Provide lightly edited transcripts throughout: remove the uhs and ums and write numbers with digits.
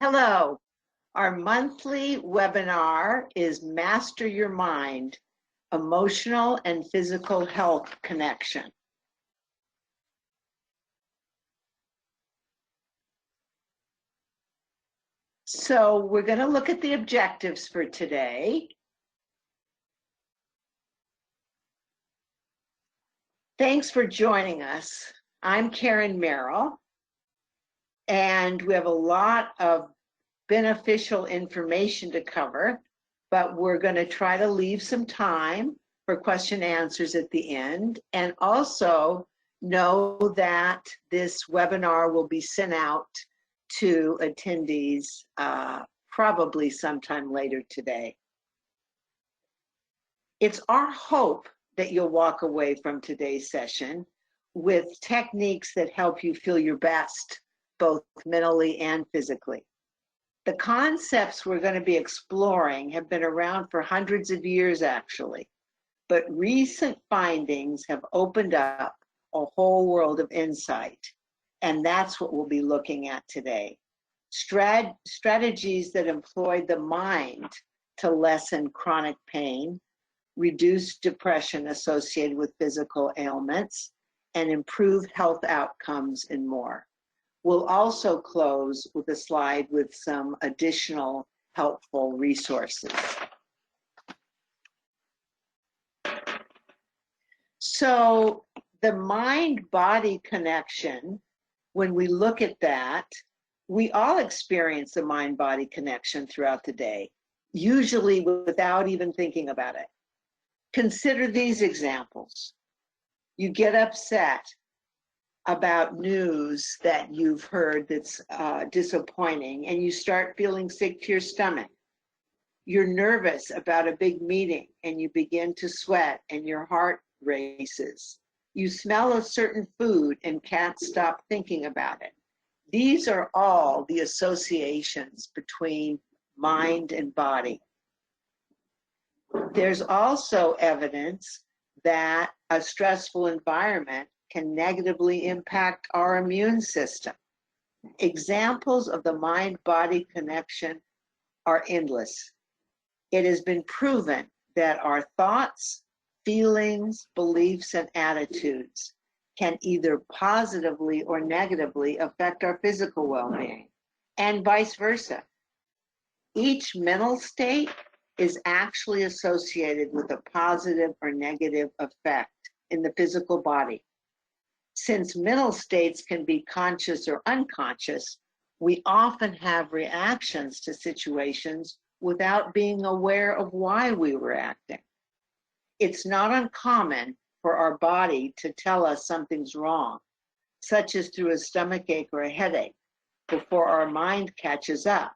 Hello, our monthly webinar is Master Your Mind, Emotional and Physical Health Connection. So we're going to look at the objectives for today. Thanks for joining us. I'm Karen Merrill, and we have a lot of beneficial information to cover, but we're going to try to leave some time for question and answers at the end. And also know that this webinar will be sent out to attendees probably sometime later today. It's our hope that you'll walk away from today's session with techniques that help you feel your best, both mentally and physically. The concepts we're going to be exploring have been around for hundreds of years, actually, but recent findings have opened up a whole world of insight, and that's what we'll be looking at today. Strategies that employ the mind to lessen chronic pain, reduce depression associated with physical ailments, and improve health outcomes and more. We'll also close with a slide with some additional helpful resources. So the mind-body connection, when we look at that, we all experience the mind-body connection throughout the day, usually without even thinking about it. Consider these examples. You get upset about news that you've heard that's disappointing, and you start feeling sick to your stomach. You're nervous about a big meeting, and you begin to sweat, and your heart races. You smell a certain food and can't stop thinking about it. These are all the associations between mind and body. There's also evidence that a stressful environment can negatively impact our immune system. Examples of the mind-body connection are endless. It has been proven that our thoughts, feelings, beliefs, and attitudes can either positively or negatively affect our physical well-being, and vice versa. Each mental state is actually associated with a positive or negative effect in the physical body. Since mental states can be conscious or unconscious, we often have reactions to situations without being aware of why we were acting. It's not uncommon for our body to tell us something's wrong, such as through a stomachache or a headache, before our mind catches up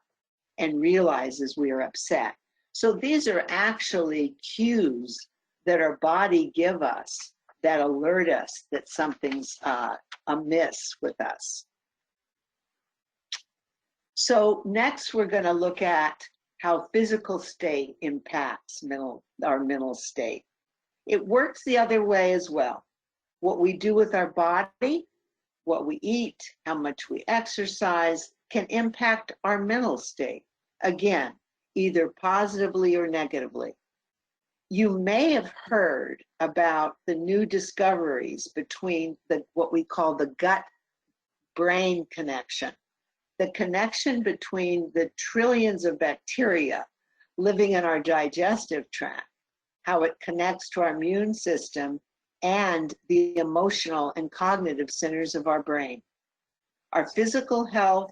and realizes we are upset. So these are actually cues that our body give us that alert us that something's amiss with us. So next we're going to look at how physical state impacts our mental state. It works the other way as well. What we do with our body, what we eat, how much we exercise can impact our mental state. Again, either positively or negatively. You may have heard about the new discoveries between what we call the gut-brain connection, the connection between the trillions of bacteria living in our digestive tract, how it connects to our immune system and the emotional and cognitive centers of our brain. Our physical health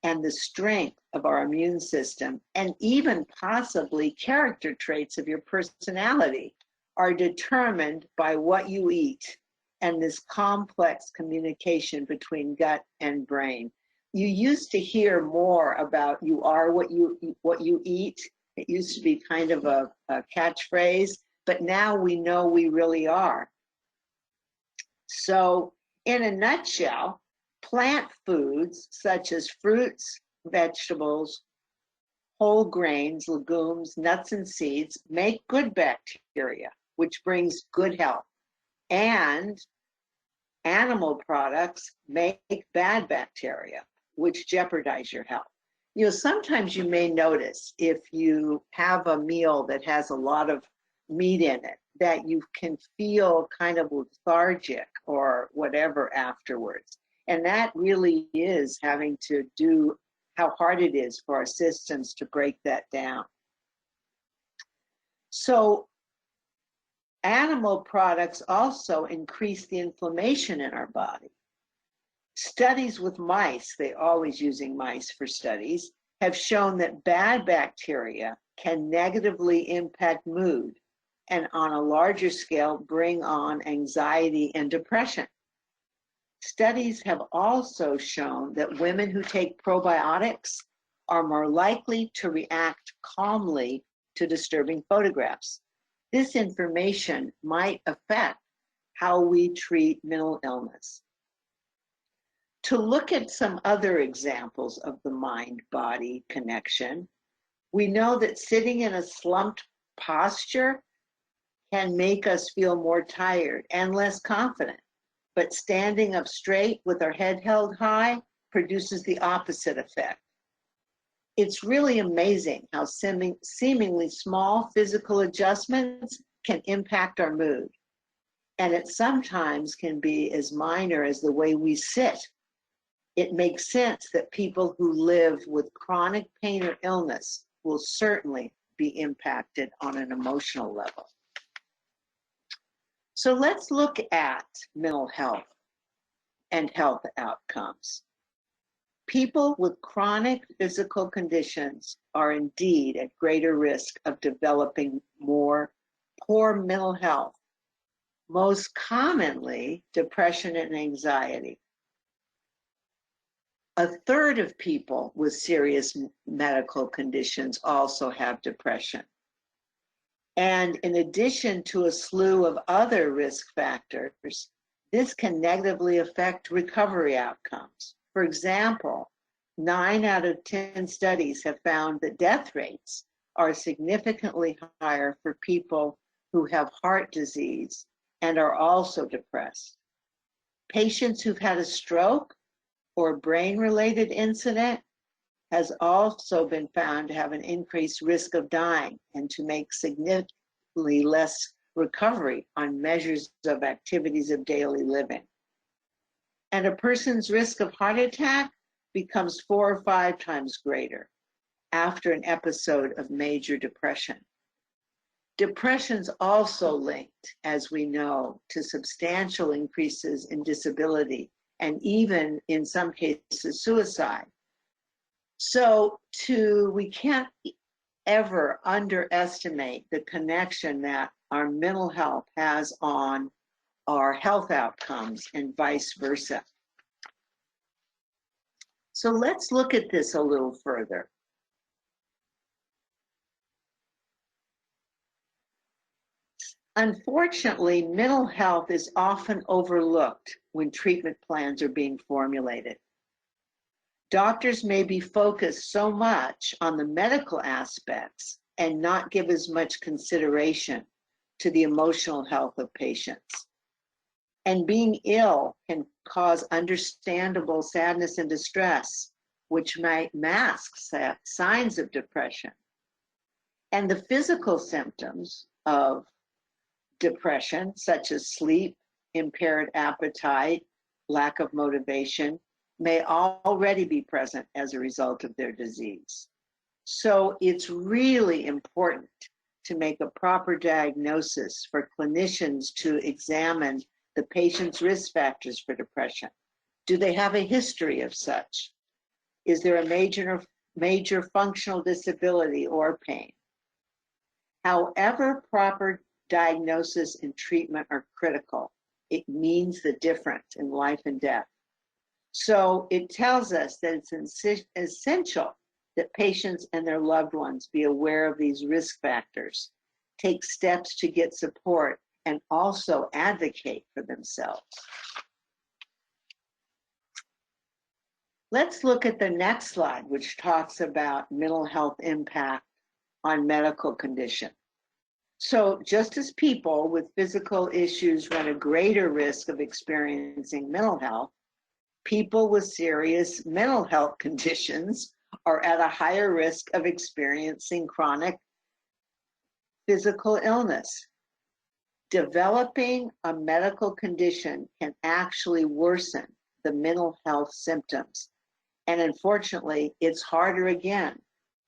and the strength of our immune system, and even possibly character traits of your personality, are determined by what you eat and this complex communication between gut and brain. You used to hear more about you are what you eat. It used to be kind of a catchphrase, but now we know we really are. So in a nutshell, plant foods such as fruits, vegetables, whole grains, legumes, nuts, and seeds make good bacteria, which brings good health. And animal products make bad bacteria, which jeopardize your health. You know, sometimes you may notice if you have a meal that has a lot of meat in it, that you can feel kind of lethargic or whatever afterwards. And that really is having to do how hard it is for our systems to break that down. So animal products also increase the inflammation in our body. Studies with mice, they're always using mice for studies, have shown that bad bacteria can negatively impact mood and on a larger scale bring on anxiety and depression. Studies have also shown that women who take probiotics are more likely to react calmly to disturbing photographs. This information might affect how we treat mental illness. To look at some other examples of the mind-body connection, we know that sitting in a slumped posture can make us feel more tired and less confident, but standing up straight with our head held high produces the opposite effect. It's really amazing how seemingly small physical adjustments can impact our mood. And it sometimes can be as minor as the way we sit. It makes sense that people who live with chronic pain or illness will certainly be impacted on an emotional level. So let's look at mental health and health outcomes. People with chronic physical conditions are indeed at greater risk of developing more poor mental health, most commonly depression and anxiety. A third of people with serious medical conditions also have depression. And in addition to a slew of other risk factors, this can negatively affect recovery outcomes. For example, 9 out of 10 studies have found that death rates are significantly higher for people who have heart disease and are also depressed. Patients who've had a stroke or brain-related incident has also been found to have an increased risk of dying and to make significantly less recovery on measures of activities of daily living. And a person's risk of heart attack becomes 4 or 5 times greater after an episode of major depression. Depression's also linked, as we know, to substantial increases in disability and even in some cases suicide. So we can't ever underestimate the connection that our mental health has on our health outcomes and vice versa. So let's look at this a little further. Unfortunately, mental health is often overlooked when treatment plans are being formulated. Doctors may be focused so much on the medical aspects and not give as much consideration to the emotional health of patients. And being ill can cause understandable sadness and distress, which might mask signs of depression. And the physical symptoms of depression, such as sleep, impaired appetite, lack of motivation, may already be present as a result of their disease. So it's really important to make a proper diagnosis for clinicians to examine the patient's risk factors for depression. Do they have a history of such? Is there a major functional disability or pain? However, proper diagnosis and treatment are critical. It means the difference in life and death. So it tells us that it's essential that patients and their loved ones be aware of these risk factors, take steps to get support, and also advocate for themselves. Let's look at the next slide, which talks about mental health impact on medical condition. So just as people with physical issues run a greater risk of experiencing mental health, people with serious mental health conditions are at a higher risk of experiencing chronic physical illness. Developing a medical condition can actually worsen the mental health symptoms. And unfortunately, it's harder again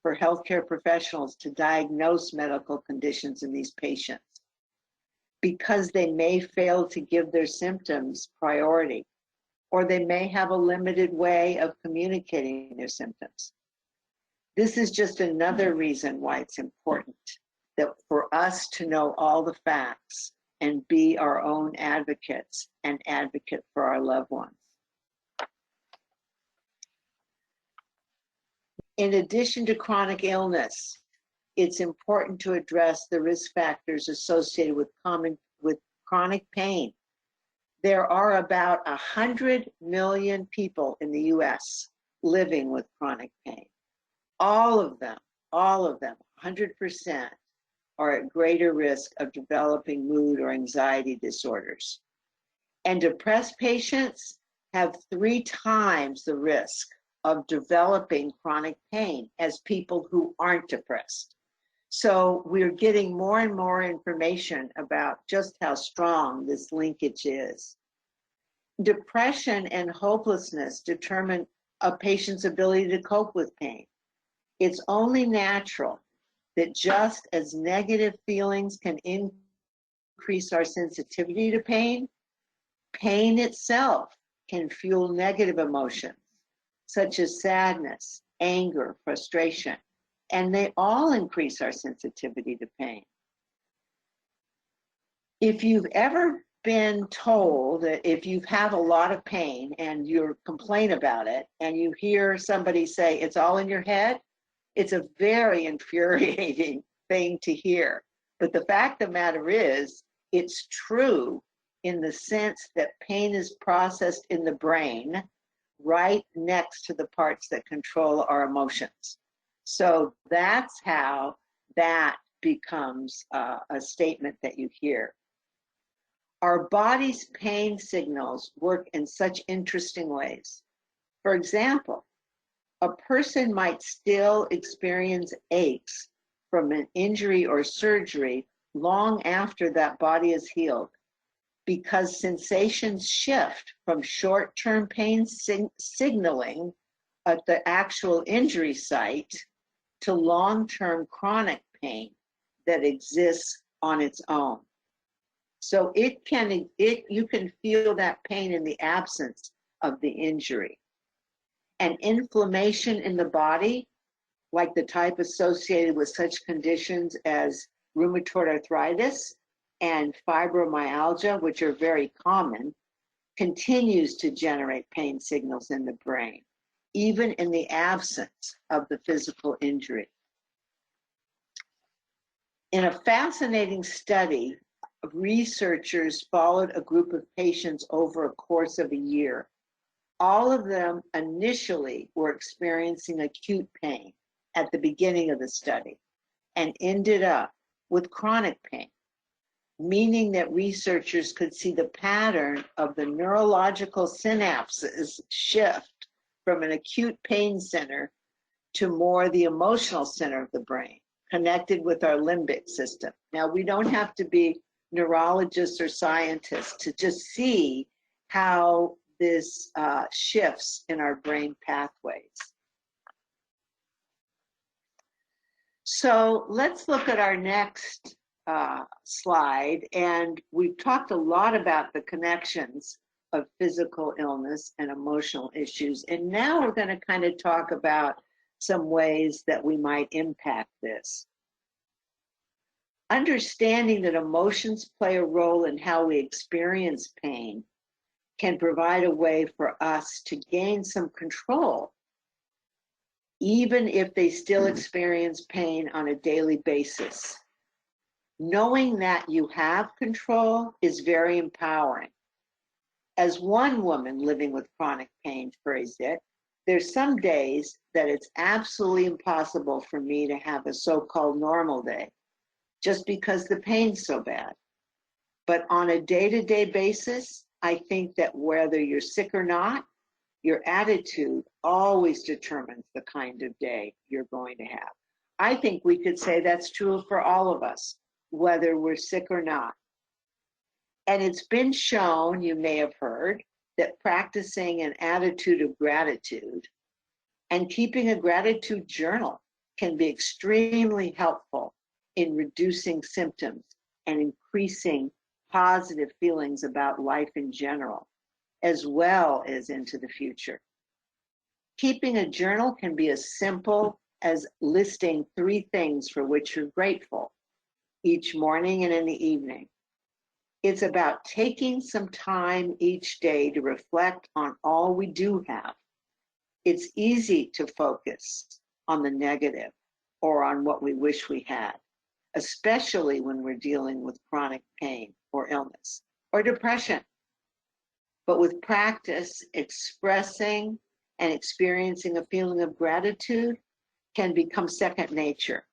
for healthcare professionals to diagnose medical conditions in these patients because they may fail to give their symptoms priority, or they may have a limited way of communicating their symptoms. This is just another reason why it's important that for us to know all the facts and be our own advocates and advocate for our loved ones. In addition to chronic illness, it's important to address the risk factors associated with chronic pain. There are about 100 million people in the US living with chronic pain. All of them, 100%, are at greater risk of developing mood or anxiety disorders. And depressed patients have 3 times the risk of developing chronic pain as people who aren't depressed. So we're getting more and more information about just how strong this linkage is. Depression and hopelessness determine a patient's ability to cope with pain. It's only natural that just as negative feelings can increase our sensitivity to pain, pain itself can fuel negative emotions, such as sadness, anger, frustration, and they all increase our sensitivity to pain. If you've ever been told that if you have a lot of pain and you complain about it and you hear somebody say it's all in your head, it's a very infuriating thing to hear. But the fact of the matter is, it's true in the sense that pain is processed in the brain right next to the parts that control our emotions. So that's how that becomes a statement that you hear. Our body's pain signals work in such interesting ways. For example, a person might still experience aches from an injury or surgery long after that body is healed, because sensations shift from short-term pain signaling at the actual injury site to long-term chronic pain that exists on its own. So you can feel that pain in the absence of the injury. And inflammation in the body, like the type associated with such conditions as rheumatoid arthritis and fibromyalgia, which are very common, continues to generate pain signals in the brain, even in the absence of the physical injury. In a fascinating study, researchers followed a group of patients over a course of a year. All of them initially were experiencing acute pain at the beginning of the study and ended up with chronic pain, meaning that researchers could see the pattern of the neurological synapses shift from an acute pain center to more the emotional center of the brain, connected with our limbic system. Now, we don't have to be neurologists or scientists to just see how this shifts in our brain pathways. So let's look at our next slide. And we've talked a lot about the connections of physical illness and emotional issues. And now we're going to kind of talk about some ways that we might impact this. Understanding that emotions play a role in how we experience pain can provide a way for us to gain some control, even if they still experience pain on a daily basis. Knowing that you have control is very empowering. As one woman living with chronic pain phrased it, there's some days that it's absolutely impossible for me to have a so-called normal day, just because the pain's so bad. But on a day-to-day basis, I think that whether you're sick or not, Your attitude always determines the kind of day you're going to have. I think we could say that's true for all of us, whether we're sick or not. And it's been shown, you may have heard, that practicing an attitude of gratitude and keeping a gratitude journal can be extremely helpful in reducing symptoms and increasing positive feelings about life in general, as well as into the future. Keeping a journal can be as simple as listing 3 things for which you're grateful each morning and in the evening. It's about taking some time each day to reflect on all we do have. It's easy to focus on the negative or on what we wish we had, especially when we're dealing with chronic pain or illness or depression. But with practice, expressing and experiencing a feeling of gratitude can become second nature.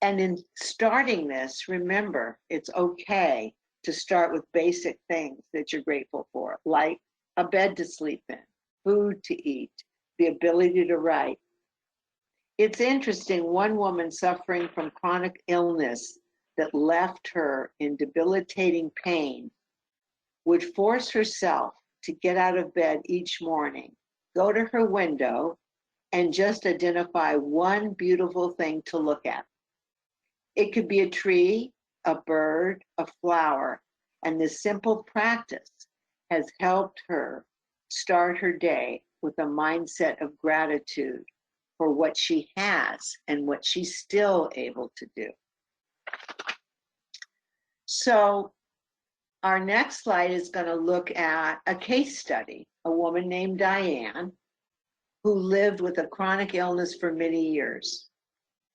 And in starting this, remember, it's okay to start with basic things that you're grateful for, like a bed to sleep in, food to eat, the ability to write. It's interesting, one woman suffering from chronic illness that left her in debilitating pain would force herself to get out of bed each morning, go to her window, and just identify one beautiful thing to look at. It could be a tree, a bird, a flower, and this simple practice has helped her start her day with a mindset of gratitude for what she has and what she's still able to do. So our next slide is going to look at a case study, a woman named Diane, who lived with a chronic illness for many years.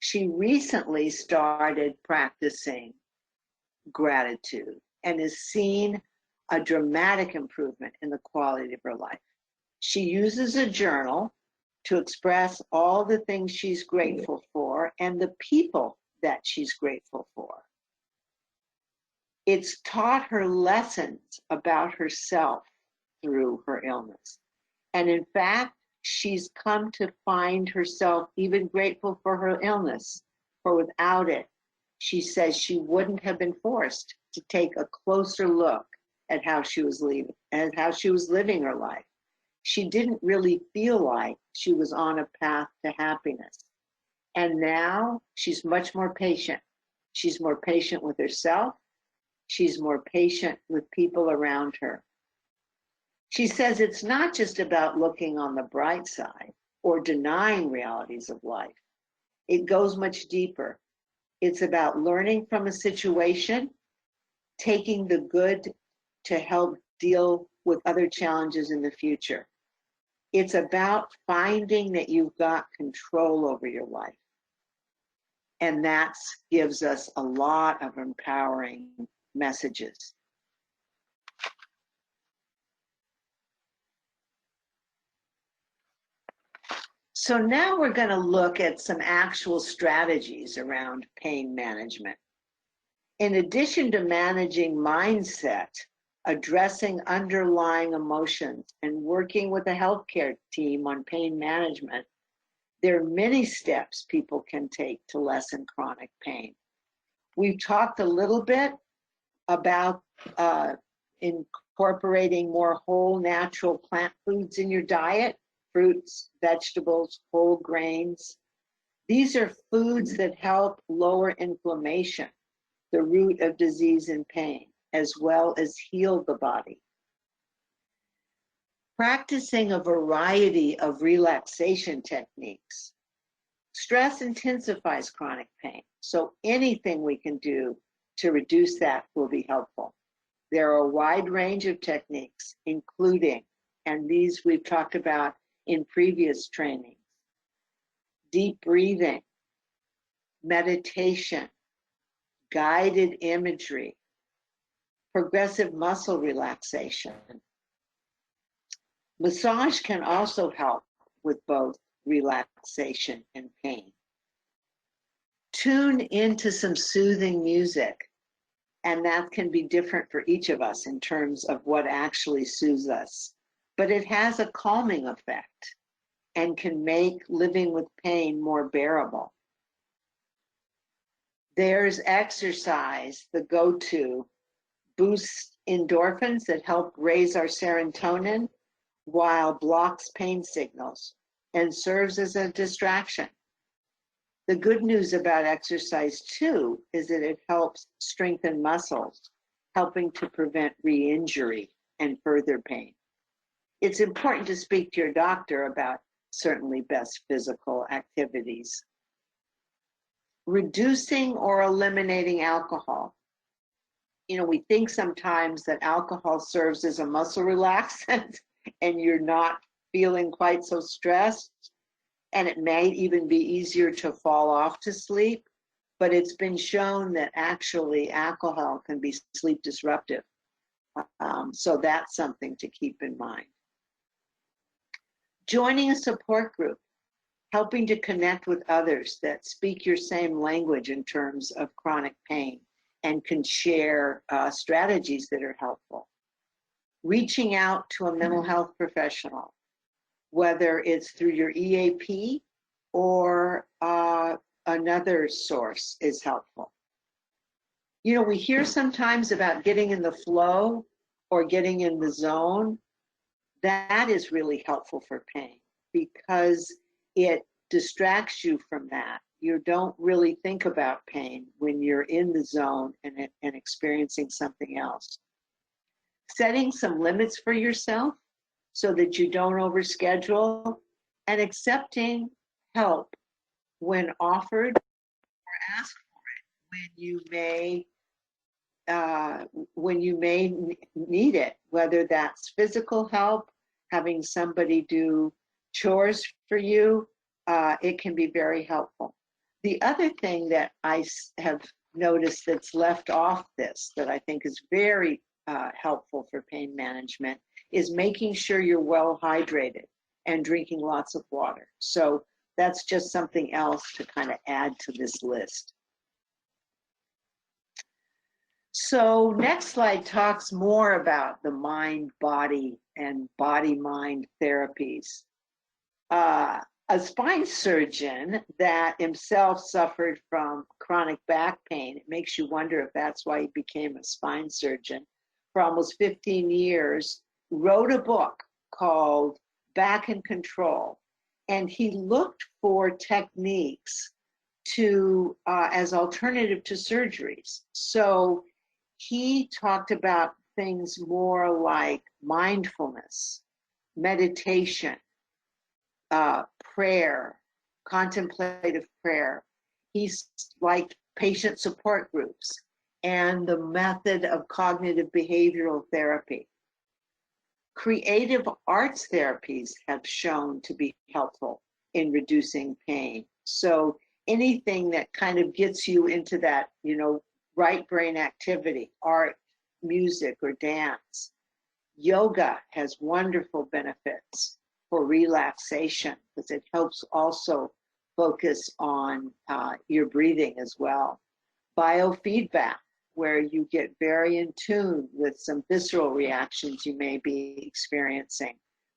She recently started practicing gratitude and has seen a dramatic improvement in the quality of her life. She uses a journal to express all the things she's grateful for and the people that she's grateful for. It's taught her lessons about herself through her illness. And in fact, she's come to find herself even grateful for her illness, for without it, she says she wouldn't have been forced to take a closer look at how she was living her life. She didn't really feel like she was on a path to happiness. And now she's much more patient. She's more patient with herself. She's more patient with people around her. She says it's not just about looking on the bright side or denying realities of life. It goes much deeper. It's about learning from a situation, taking the good to help deal with other challenges in the future. It's about finding that you've got control over your life. And that gives us a lot of empowering messages. So now we're going to look at some actual strategies around pain management. In addition to managing mindset, addressing underlying emotions, and working with a healthcare team on pain management, there are many steps people can take to lessen chronic pain. We've talked a little bit about incorporating more whole natural plant foods in your diet, fruits, vegetables, whole grains. These are foods that help lower inflammation, the root of disease and pain, as well as heal the body. Practicing a variety of relaxation techniques. Stress intensifies chronic pain, so anything we can do to reduce that will be helpful. There are a wide range of techniques, including, and these we've talked about in previous trainings, deep breathing, meditation, guided imagery, progressive muscle relaxation. Massage can also help with both relaxation and pain. Tune into some soothing music, and that can be different for each of us in terms of what actually soothes us. but it has a calming effect and can make living with pain more bearable. There's exercise, the go-to, boosts endorphins that help raise our serotonin while blocks pain signals and serves as a distraction. The good news about exercise too is that it helps strengthen muscles, helping to prevent re-injury and further pain. It's important to speak to your doctor about certainly best physical activities. Reducing or eliminating alcohol. You know, we think sometimes that alcohol serves as a muscle relaxant and you're not feeling quite so stressed, and it may even be easier to fall off to sleep, but it's been shown that actually alcohol can be sleep disruptive. So that's something to keep in mind. Joining a support group, helping to connect with others that speak your same language in terms of chronic pain and can share strategies that are helpful. Reaching out to a mental health professional, whether it's through your EAP or another source, is helpful. You know, we hear sometimes about getting in the flow or getting in the zone. That is really helpful for pain because it distracts you from that. You don't really think about pain when you're in the zone and experiencing something else. Setting some limits for yourself so that you don't overschedule, and accepting help when offered or asked for it when you may need it, whether that's physical help, having somebody do chores for you, it can be very helpful. The other thing that I have noticed that's left off this that I think is very helpful for pain management is making sure you're well hydrated and drinking lots of water. So that's just something else to kind of add to this list. So next slide talks more about the mind-body and body-mind therapies. A spine surgeon that himself suffered from chronic back pain, it makes you wonder if that's why he became a spine surgeon, for almost 15 years, wrote a book called Back in Control. And he looked for techniques to as alternative to surgeries. So he talked about things more like mindfulness, meditation, prayer, contemplative prayer. He's like patient support groups and the method of cognitive behavioral therapy. Creative arts therapies have shown to be helpful in reducing pain. So anything that kind of gets you into that, you know, right brain activity, art, music, or dance. Yoga has wonderful benefits for relaxation because it helps also focus on your breathing as well. Biofeedback, where you get very in tune with some visceral reactions you may be experiencing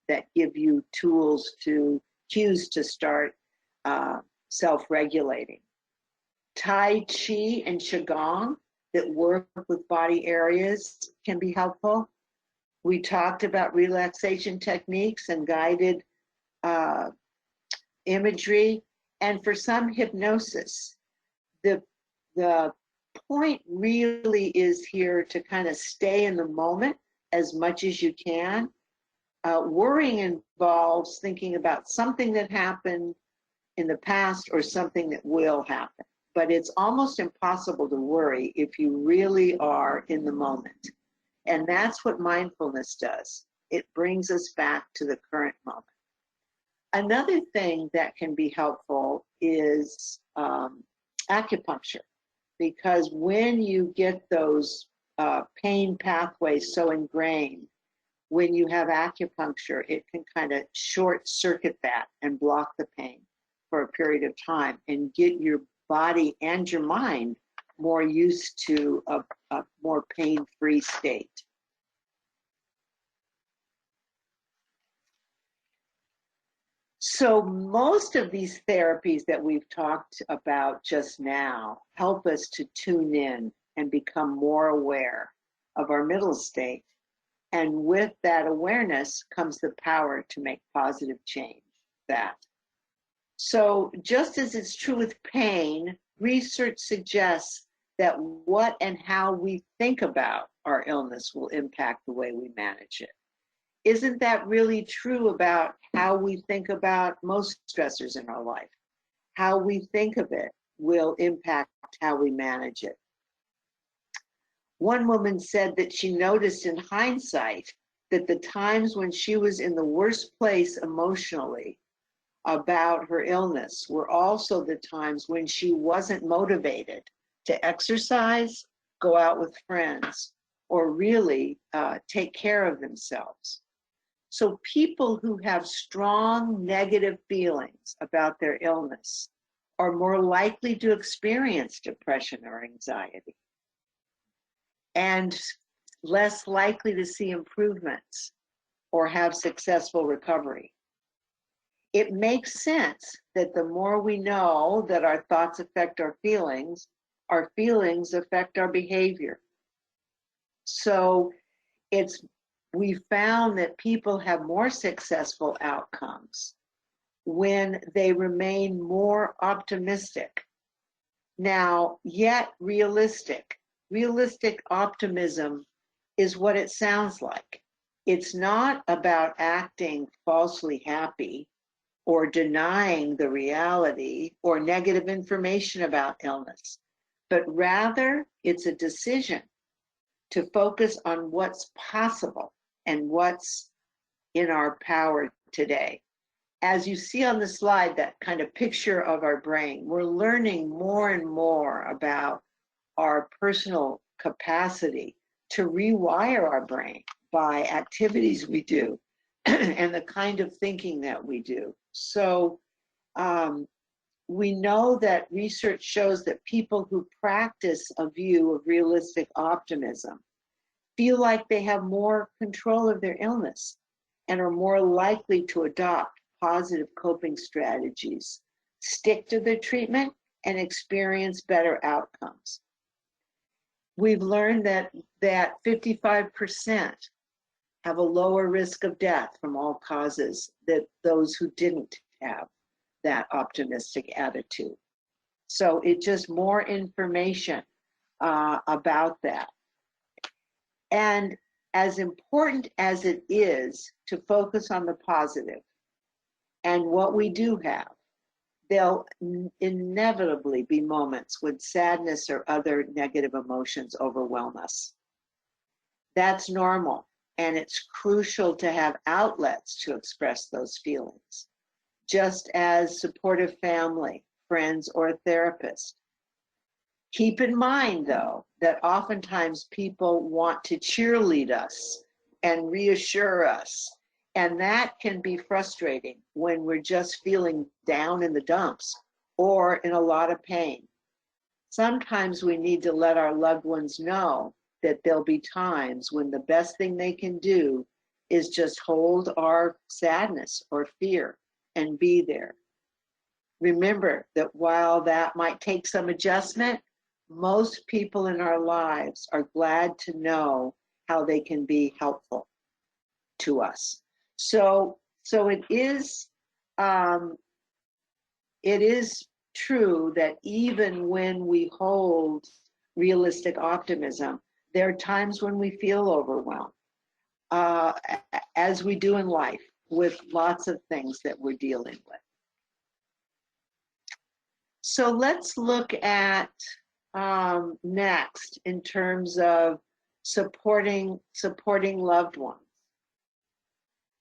that give you cues to start self-regulating. Tai Chi and Qigong that work with body areas can be helpful. We talked about relaxation techniques and guided imagery, and for some hypnosis. The point really is here to kind of stay in the moment as much as you can. Worrying involves thinking about something that happened in the past or something that will happen. But it's almost impossible to worry if you really are in the moment. And that's what mindfulness does. It brings us back to the current moment. Another thing that can be helpful is acupuncture, because when you get those pain pathways so ingrained, when you have acupuncture, it can kind of short circuit that and block the pain for a period of time and get your body and your mind more used to a more pain-free state. So most of these therapies that we've talked about just now help us to tune in and become more aware of our middle state. And with that awareness comes the power to make positive change. That. So just as it's true with pain, research suggests that what and how we think about our illness will impact the way we manage it. Isn't that really true about how we think about most stressors in our life? How we think of it will impact how we manage it. One woman said that she noticed in hindsight that the times when she was in the worst place emotionally about her illness were also the times when she wasn't motivated to exercise, go out with friends, or really take care of themselves. So people who have strong negative feelings about their illness are more likely to experience depression or anxiety and less likely to see improvements or have successful recovery. It makes sense that the more we know that our thoughts affect our feelings affect our behavior. So we found that people have more successful outcomes when they remain more optimistic. Now, yet realistic. Realistic optimism is what it sounds like. It's not about acting falsely happy or denying the reality or negative information about illness, but rather it's a decision to focus on what's possible and what's in our power today. As you see on the slide, that kind of picture of our brain, we're learning more and more about our personal capacity to rewire our brain by activities we do and the kind of thinking that we do. So we know that research shows that people who practice a view of realistic optimism feel like they have more control of their illness and are more likely to adopt positive coping strategies, stick to their treatment, and experience better outcomes. We've learned that 55% have a lower risk of death from all causes than those who didn't have that optimistic attitude. So it's just more information about that. And as important as it is to focus on the positive and what we do have, there'll inevitably be moments when sadness or other negative emotions overwhelm us. That's normal, and it's crucial to have outlets to express those feelings, just as supportive family, friends, or a therapist. Keep in mind, though, that oftentimes people want to cheerlead us and reassure us, and that can be frustrating when we're just feeling down in the dumps or in a lot of pain. Sometimes we need to let our loved ones know that there'll be times when the best thing they can do is just hold our sadness or fear and be there. Remember that while that might take some adjustment, most people in our lives are glad to know how they can be helpful to us. So it is true that even when we hold realistic optimism, there are times when we feel overwhelmed, as we do in life with lots of things that we're dealing with. So let's look at next in terms of supporting loved ones.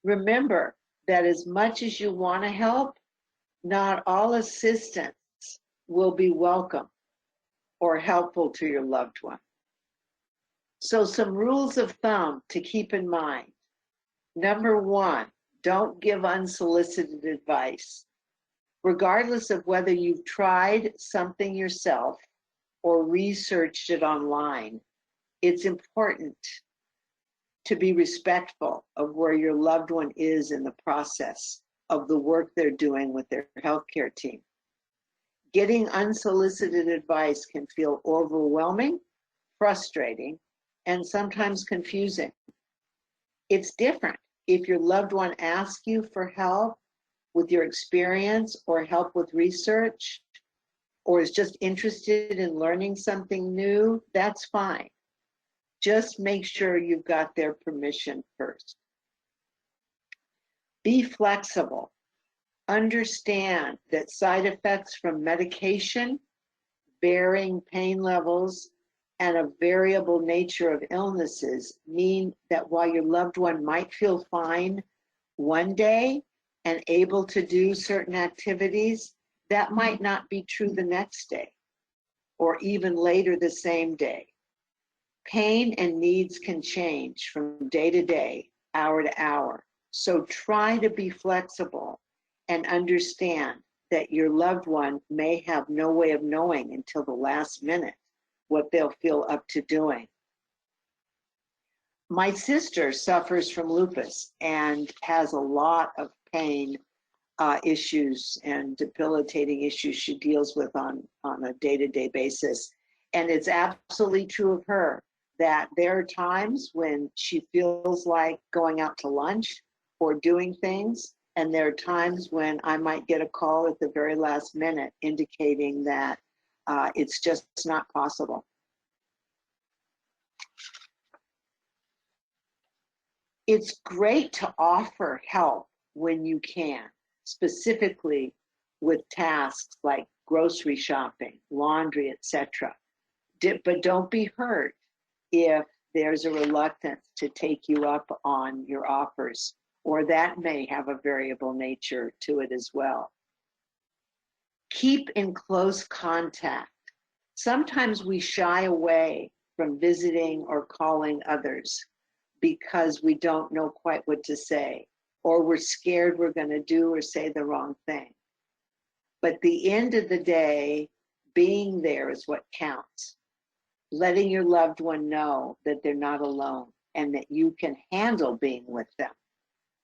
Remember that as much as you want to help, not all assistance will be welcome or helpful to your loved one. So some rules of thumb to keep in mind. Number one, don't give unsolicited advice. Regardless of whether you've tried something yourself or researched it online, it's important to be respectful of where your loved one is in the process of the work they're doing with their healthcare team. Getting unsolicited advice can feel overwhelming, frustrating, and sometimes confusing. It's different if your loved one asks you for help with your experience or help with research, or is just interested in learning something new. That's fine. Just make sure you've got their permission first. Be flexible. Understand that side effects from medication, varying pain levels, and a variable nature of illnesses mean that while your loved one might feel fine one day and able to do certain activities, that might not be true the next day or even later the same day. Pain and needs can change from day to day, hour to hour. So try to be flexible and understand that your loved one may have no way of knowing until the last minute what they'll feel up to doing. My sister suffers from lupus and has a lot of pain issues and debilitating issues she deals with on a day-to-day basis. And it's absolutely true of her that there are times when she feels like going out to lunch or doing things, and there are times when I might get a call at the very last minute indicating that it's just not possible. It's great to offer help when you can, specifically with tasks like grocery shopping, laundry, etc. But don't be hurt if there's a reluctance to take you up on your offers, or that may have a variable nature to it as well. Keep in close contact. Sometimes we shy away from visiting or calling others because we don't know quite what to say, or we're scared we're going to do or say the wrong thing. But at the end of the day, being there is what counts. Letting your loved one know that they're not alone and that you can handle being with them.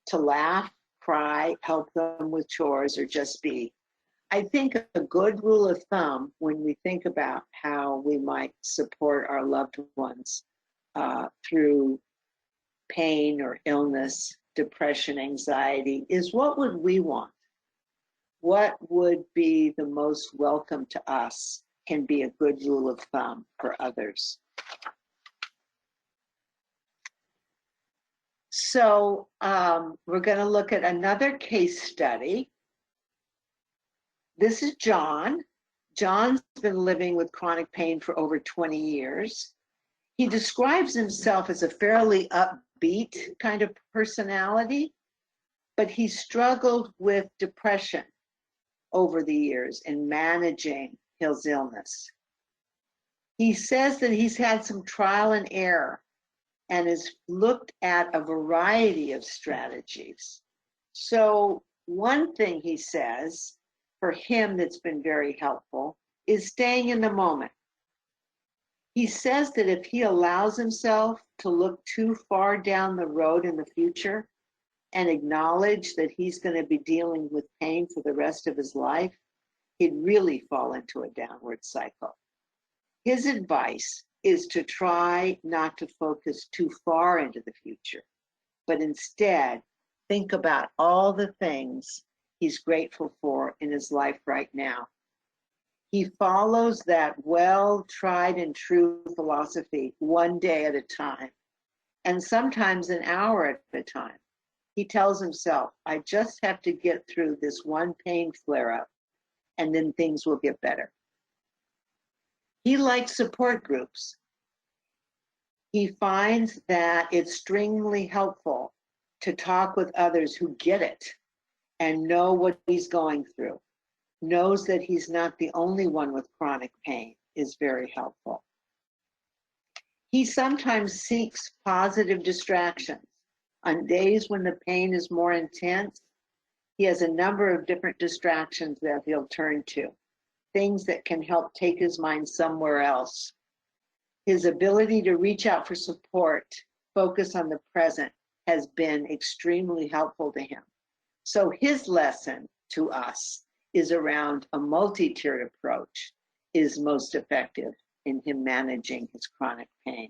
To laugh, cry, help them with chores, or just be. I think a good rule of thumb when we think about how we might support our loved ones through pain or illness, depression, anxiety, is what would we want? What would be the most welcome to us can be a good rule of thumb for others. So we're going to look at another case study. This is John. John's been living with chronic pain for over 20 years. He describes himself as a fairly upbeat kind of personality, but he struggled with depression over the years in managing his illness. He says that he's had some trial and error and has looked at a variety of strategies. So one thing he says for him that's been very helpful is staying in the moment. He says that if he allows himself to look too far down the road in the future and acknowledge that he's going to be dealing with pain for the rest of his life, he'd really fall into a downward cycle. His advice is to try not to focus too far into the future, but instead think about all the things he's grateful for in his life right now. He follows that well-tried and true philosophy one day at a time, and sometimes an hour at a time. He tells himself, I just have to get through this one pain flare-up, and then things will get better. He likes support groups. He finds that it's extremely helpful to talk with others who get it and know what he's going through, knows that he's not the only one with chronic pain is very helpful. He sometimes seeks positive distractions. On days when the pain is more intense, he has a number of different distractions that he'll turn to, things that can help take his mind somewhere else. His ability to reach out for support, focus on the present, has been extremely helpful to him. So his lesson to us is around a multi-tiered approach is most effective in him managing his chronic pain.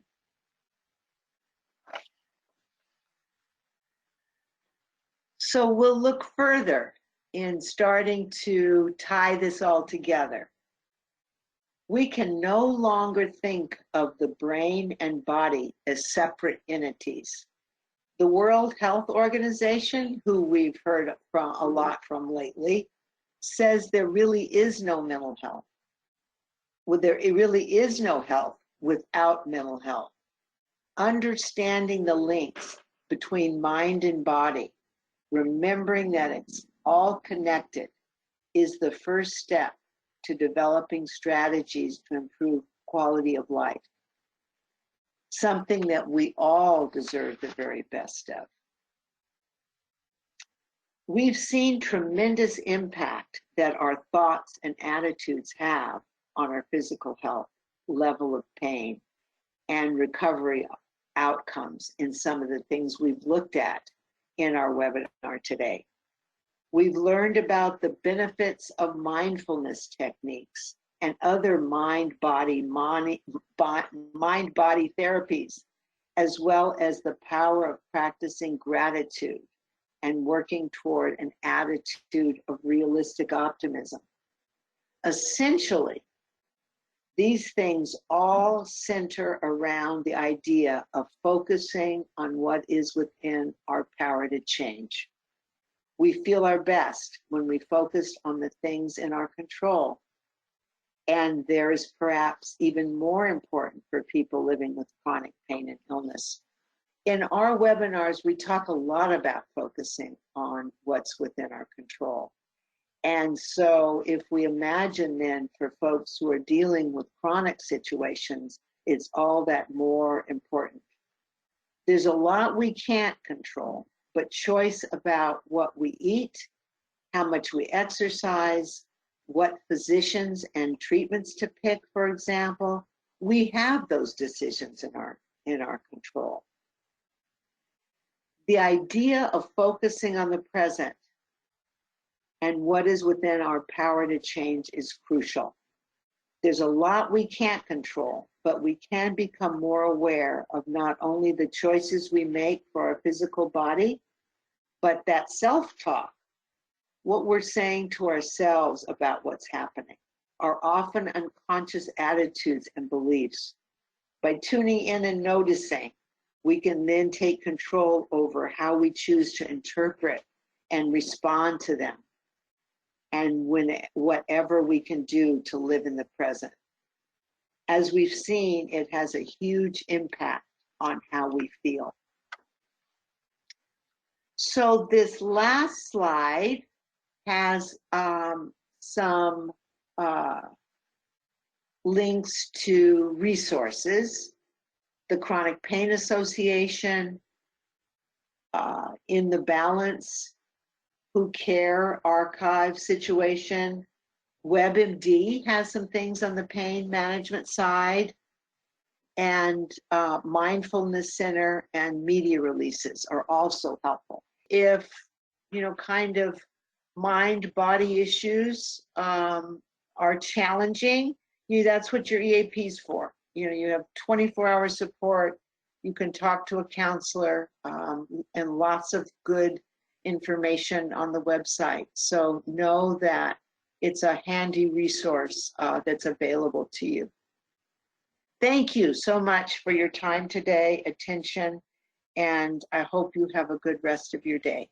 So we'll look further in starting to tie this all together. We can no longer think of the brain and body as separate entities. The World Health Organization, who we've heard from a lot from lately, says there really is no mental health. Well, there really is no health without mental health. Understanding the links between mind and body, remembering that it's all connected, is the first step to developing strategies to improve quality of life. Something that we all deserve the very best of. We've seen tremendous impact that our thoughts and attitudes have on our physical health, level of pain, and recovery outcomes in some of the things we've looked at in our webinar today. We've learned about the benefits of mindfulness techniques and other mind-body therapies, as well as the power of practicing gratitude and working toward an attitude of realistic optimism. Essentially, these things all center around the idea of focusing on what is within our power to change. We feel our best when we focus on the things in our control. And there is perhaps even more important for people living with chronic pain and illness. In our webinars, we talk a lot about focusing on what's within our control. And so if we imagine then for folks who are dealing with chronic situations, it's all that more important. There's a lot we can't control, but choice about what we eat, how much we exercise, what physicians and treatments to pick, for example, we have those decisions in our control. The idea of focusing on the present and what is within our power to change is crucial. There's a lot we can't control, but we can become more aware of not only the choices we make for our physical body, but that self-talk, what we're saying to ourselves about what's happening, our often unconscious attitudes and beliefs. By tuning in and noticing, we can then take control over how we choose to interpret and respond to them, and whatever we can do to live in the present. As we've seen, it has a huge impact on how we feel. So this last slide has some links to resources, the Chronic Pain Association, In the Balance, Who Care archive situation. WebMD has some things on the pain management side, and Mindfulness Center and media releases are also helpful. If, kind of mind-body issues are challenging, that's what your EAP is for. You have 24-hour support. You can talk to a counselor, and lots of good information on the website. So know that it's a handy resource that's available to you. Thank you so much for your time today, attention, and I hope you have a good rest of your day.